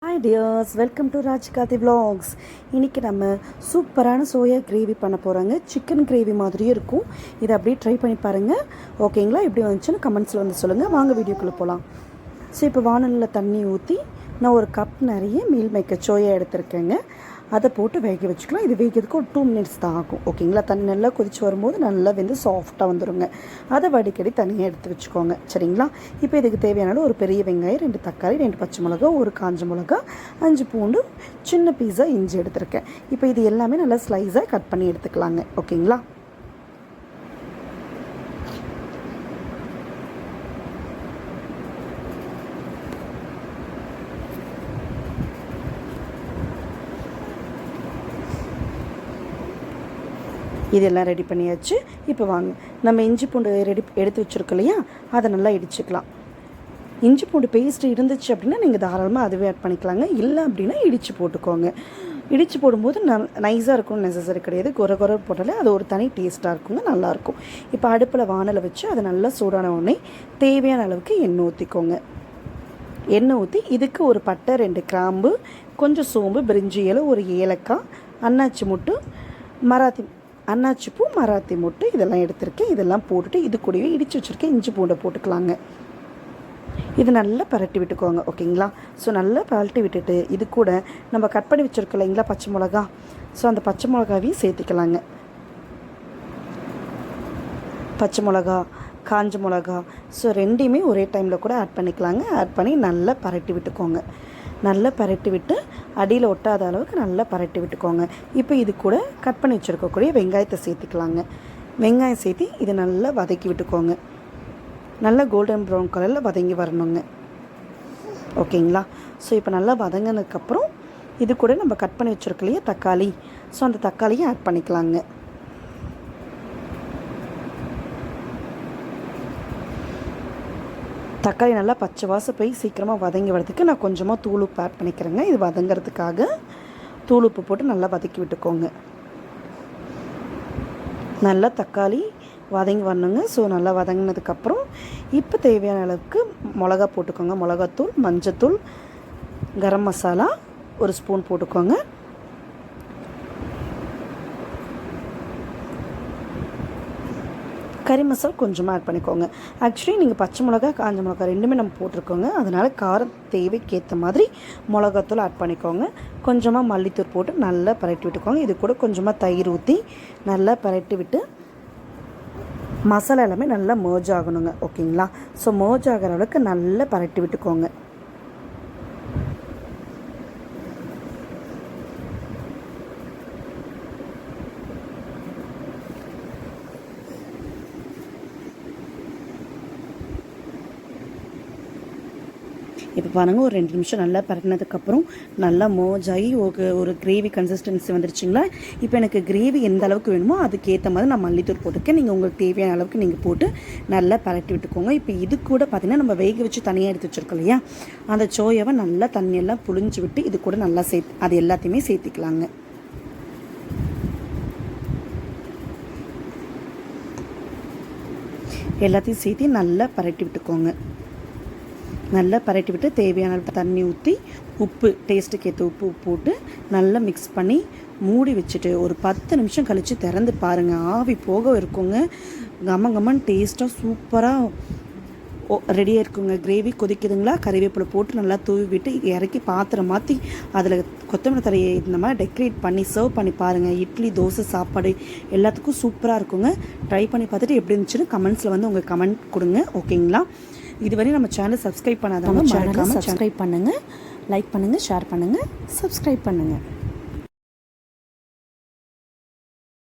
Hi dears, welcome to Rajkathi vlogs. இன்றைக்கி நம்ம சூப்பரான சோயா கிரேவி பண்ண போகிறாங்க. சிக்கன் கிரேவி மாதிரியும் இருக்கும். இதை அப்படியே ட்ரை பண்ணி பாருங்கள். ஓகேங்களா? எப்படி வந்துச்சுன்னு கமெண்ட்ஸில் வந்து சொல்லுங்கள். வாங்க வீடியோக்குள்ளே போகலாம். ஸோ இப்போ வானலில் தண்ணி ஊற்றி நான் ஒரு கப் நிறைய மீல் மேக்கர் சோயா எடுத்திருக்கேங்க. அதை போட்டு வேக வச்சுக்கலாம். இது வேகிறதுக்கு ஒரு 2 minutes தான் ஆகும். ஓகேங்களா? தண்ணி நல்லா கொதித்து வரும்போது நல்லா வெந்து சாஃப்டாக வந்துடுங்க. அதை வடிகடி தனியாக எடுத்து வச்சுக்கோங்க. சரிங்களா? இப்போ இதுக்கு தேவையான ஒரு பெரிய வெங்காயம், 2 தக்காளி, 2 பச்சை மிளகா, ஒரு காஞ்ச மிளகா, 5 பூண்டு, சின்ன பீஸா இஞ்சி எடுத்திருக்கேன். இப்போ இது எல்லாமே நல்லா ஸ்லைஸாக கட் பண்ணி எடுத்துக்கலாங்க. ஓகேங்களா? இதெல்லாம் ரெடி பண்ணியாச்சு. இப்போ வாங்க நம்ம இஞ்சி பூண்டு எடுத்து வச்சுருக்கோம் இல்லையா, அதை நல்லா இடிச்சுக்கலாம். இஞ்சி பூண்டு பேஸ்ட் இருந்துச்சு அப்படின்னா நீங்கள் தாராளமாக அதுவே ஆட் பண்ணிக்கலாங்க. இல்லை அப்படின்னா இடித்து போட்டுக்கோங்க. இடித்து போடும்போது நைஸாக இருக்கணும்னு நெசசரி கிடையாது. குறை போட்டாலே அது ஒரு தனி டேஸ்ட்டாக இருக்குங்க, நல்லாயிருக்கும். இப்போ அடுப்பில் வானலை வச்சு அதை நல்லா சூடான உடனே தேவையான அளவுக்கு எண்ணெய் ஊற்றிக்கோங்க. எண்ணெய் ஊற்றி இதுக்கு ஒரு பட்டை, 2 கிராம்பு, கொஞ்சம் சோம்பு, பிரிஞ்சி இலை, ஒரு ஏலக்காய், அன்னாச்சி முட்டு, அன்னாச்சி பூ, மராத்தி மொட்டு இதெல்லாம் எடுத்திருக்கேன். இதெல்லாம் போட்டுட்டு இது கூடவே இடித்து வச்சுருக்கேன் இஞ்சி பூண்டை போட்டுக்கலாங்க. இது நல்லா பரட்டி விட்டுக்கோங்க. ஓகேங்களா? ஸோ நல்லா பரட்டி விட்டுட்டு இது கூட நம்ம கட் பண்ணி வச்சுருக்கோம் இல்லைங்களா பச்சை மிளகா, ஸோ அந்த பச்சை மிளகாவையும் சேர்த்திக்கலாங்க. பச்சை மிளகா, காஞ்ச மிளகா, ஸோ ரெண்டையுமே ஒரே டைமில் கூட ஆட் பண்ணிக்கலாங்க. ஆட் பண்ணி நல்லா பரட்டி விட்டுக்கோங்க. நல்லா பரட்டி விட்டு அடியில் ஒட்டாத அளவுக்கு நல்லா பரட்டி விட்டுக்கோங்க. இப்போ இது கூட கட் பண்ணி வச்சுருக்கக்கூடிய வெங்காயத்தை சேர்த்துக்கலாங்க. வெங்காயம் சேர்த்து இதை நல்லா வதக்கி விட்டுக்கோங்க. நல்லா கோல்டன் ப்ரௌன் கலரில் வதங்கி வரணுங்க. ஓகேங்களா? ஸோ இப்போ நல்லா வதங்கினதுக்கப்புறம் இது கூட நம்ம கட் பண்ணி வச்சுருக்கோம் இல்லையா தக்காளி, ஸோ அந்த தக்காளியும் ஆட் பண்ணிக்கலாங்க. தக்காளி நல்லா பச்சை வாசம் போய் சீக்கிரமாக வதங்கி வரதுக்கு நான் கொஞ்சமாக தூள் உப்பு ஆட் பண்ணிக்கிறேங்க. இது வதங்கிறதுக்காக தூள் உப்பு போட்டு நல்லா வதக்கி விட்டுக்கோங்க. நல்லா தக்காளி வதங்கி வரணுங்க. ஸோ நல்லா வதங்கினதுக்கப்புறம் இப்போ தேவையான அளவுக்கு மிளகா போட்டுக்கோங்க. மிளகாத்தூள், மஞ்சத்தூள், கரம் மசாலா 1 ஸ்பூன் போட்டுக்கோங்க. கறி மசாலா கொஞ்சமாக ஆட் பண்ணிக்கோங்க. ஆக்சுவலி நீங்கள் பச்சை மிளகா, காஞ்ச மிளகா ரெண்டுமே நம்ம போட்டிருக்கோங்க. அதனால் காரம் தேவைக்கேற்ற மாதிரி மிளகாத்தூள் ஆட் பண்ணிக்கோங்க. கொஞ்சமாக மல்லித்தூள் போட்டு நல்லா பரட்டி விட்டுக்கோங்க. இது கூட கொஞ்சமாக தயிர் ஊற்றி நல்லா பரட்டி விட்டு மசாலா எல்லாமே நல்லா மர்ஜ் ஆகணுங்க. ஓகேங்களா? ஸோ மர்ஜ் ஆகிற அளவுக்கு நல்லா பரட்டி விட்டுக்கோங்க. இப்போ பாருங்கள், ஒரு 2 நிமிஷம் நல்லா பரட்டினதுக்கப்புறம் நல்லா மோஜாகி ஒரு கிரேவி கன்சிஸ்டன்சி வந்துருச்சுங்களா. இப்போ எனக்கு கிரேவி எந்த அளவுக்கு வேணுமோ அதுக்கேற்ற மாதிரி நான் மல்லித்தூள் போட்டுருக்கேன். நீங்கள் உங்களுக்கு தேவையான அளவுக்கு நீங்கள் போட்டு நல்லா பரட்டி விட்டுக்கோங்க. இப்போ இது கூட பார்த்திங்கன்னா நம்ம வேக வச்சு தனியாக எடுத்து வச்சுருக்கோம் இல்லையா, அந்த சோயாவை நல்லா தண்ணியெல்லாம் புழிஞ்சு விட்டு இது கூட நல்லா அது எல்லாத்தையுமே சேர்த்திக்கலாங்க. எல்லாத்தையும் சேர்த்து நல்லா பரட்டி விட்டுக்கோங்க. நல்லா பரட்டி விட்டு தேவையான தண்ணி ஊற்றி உப்பு டேஸ்ட்டுக்கு ஏற்ற உப்பு போட்டு நல்லா மிக்ஸ் பண்ணி மூடி வச்சுட்டு ஒரு 10 நிமிஷம் கழித்து திறந்து பாருங்கள். ஆவி போக இருக்குங்க. கம்மன் டேஸ்ட்டாக சூப்பராக ரெடியாக இருக்குங்க. கிரேவி கொதிக்குதுங்களா, கறிவேப்பிலை போட்டு நல்லா தூவி விட்டு இறக்கி பாத்திரம் மாற்றி அதில் கொத்தமல்லி தழையை இந்த மாதிரி டெக்கரேட் பண்ணி சர்வ் பண்ணி பாருங்கள். இட்லி, தோசை, சாப்பாடு எல்லாத்துக்கும் சூப்பராக இருக்குங்க. ட்ரை பண்ணி பார்த்துட்டு எப்படி இருந்துச்சுன்னு கமெண்ட்ஸில் வந்து உங்கள் கமெண்ட் கொடுங்க. ஓகேங்களா? இதுவரை நம்ம சேனல் சப்ஸ்கிரைப் பண்ணாதவங்க மறக்காமல் சப்ஸ்கிரைப் பண்ணுங்கள், லைக் பண்ணுங்கள், ஷேர் பண்ணுங்கள், சப்ஸ்கிரைப் பண்ணுங்கள்.